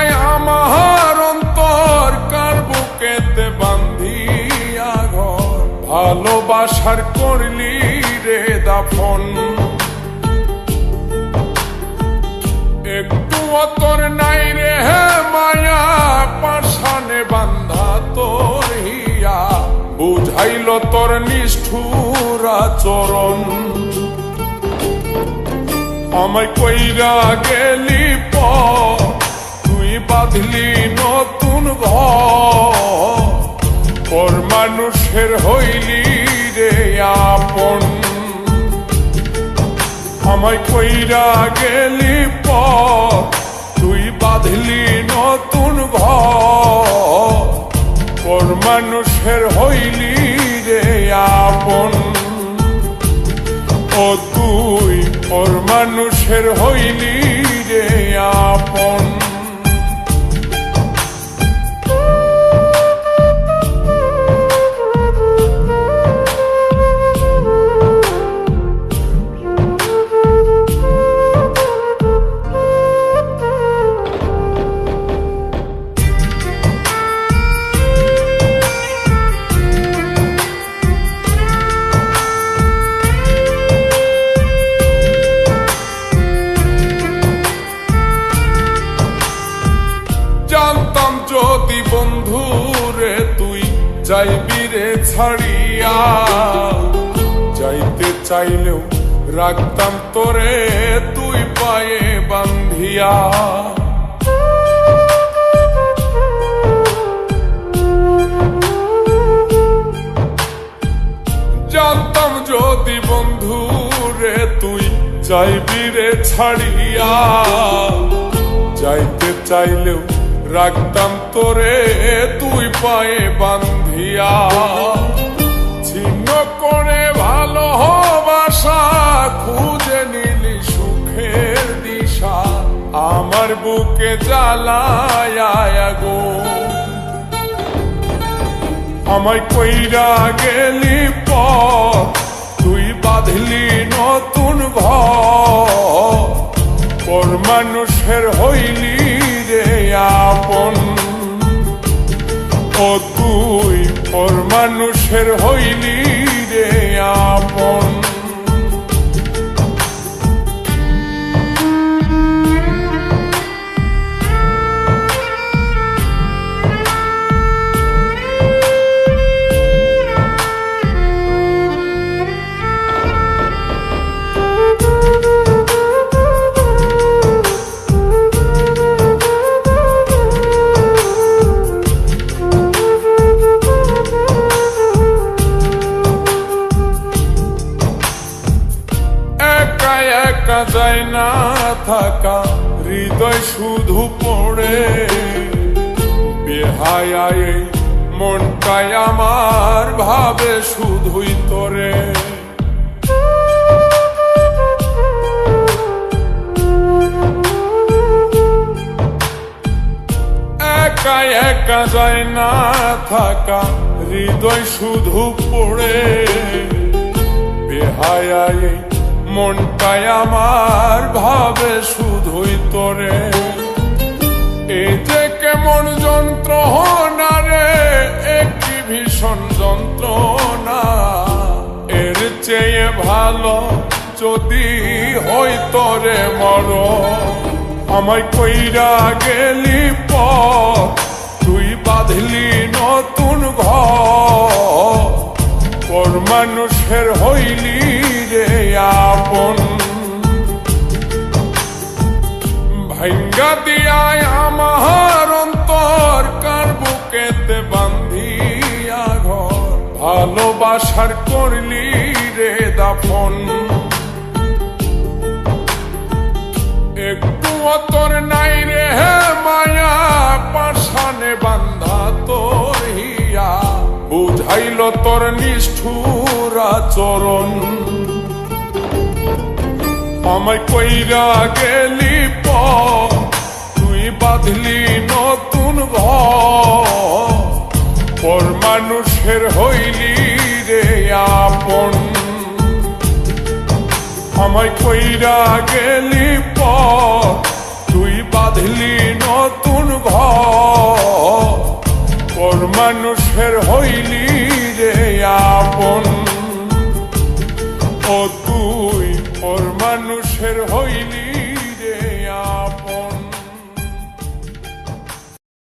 দিয়ায় আমার অন্তর কার বুকেতে বান্ধিয়া ঘর, ভালোবাসার করলি রে দাফন। একটু তোর নাই রে মায়া, পাশানে বান্ধা তোর হিয়া, বুঝাইল তোর নিষ্ঠুর আচরণ। আমায় কইরা গেলি পর, তুই বাঁধলি নতুন ঘর, পর মানুষের হইলি রে আপন। আমায় কইরা গেলি পর, তুই বাঁধলি নতুন ঘর, পর মানুষের হইলি রে আপন। ও তুই পর মানুষের হইলি রে আপন। জানতাম যদি বন্ধু রে তুই যাইবি রে ছাড়িয়া, যাইতে চাইলেও রাখতাম তোরে তুই পায়ে বান্ধিয়া। জানতাম যদি বন্ধু রে তুই যাইবি রে ছাড়িয়া, যাইতে চাইলেও রাখতাম তোরে তুই পায়ে বান্ধিয়া। ছিন্ন করে ভালোবাসা খুঁজে নিলি সুখের দিশা, আমার বুকে জ্বালায় আগুন। আমায় কইরা গেলি পর, তুই বাঁধলি নতুন ঘর, পর মানুষের হইলি রে আপন। ও তুই পর মানুষের হইলি রে আপন। একা যায় না থাকা, হৃদয় শুধু পড়ে বেহায়ায়, মনটাই আমার ভাবে শুধুই তোরে। একা একা যায় না থাকা, হৃদয় শুধু পড়ে বেহায়ায়, মনটাই আমার ভাবে শুধুই তোরে। এই যে কেমন যন্ত্রণা রে, একটি ভীষণ যন্ত্রণা, এর চেয়ে ভালো যদি হইতো রে মরণ। আমায় কইরা গেলি পর, তুই বাঁধলি নতুন ঘর, পর মানুষের হইলি রে আপন। ভাঙ্গা দিয়ায় আমার অন্তর কার বুকেতে বান্ধিয়া ঘর, ভালোবাসার করলি রে দাফন। একটু তোর নাই রে মায়া, পাশানে বান্ধা তোর হিয়া, বুঝাইল তোর নিষ্ঠুর আচরণ। আমায় কইরা গেলি পর, তুই বাঁধলি নতুন ঘর, পর মানুষের হইলি রে আপন। আমায় কইরা গেলি পর, তুই বাঁধলি নতুন ঘর পর মানুষের হইলি রে আপন ও তুই পর মানুষের হইলি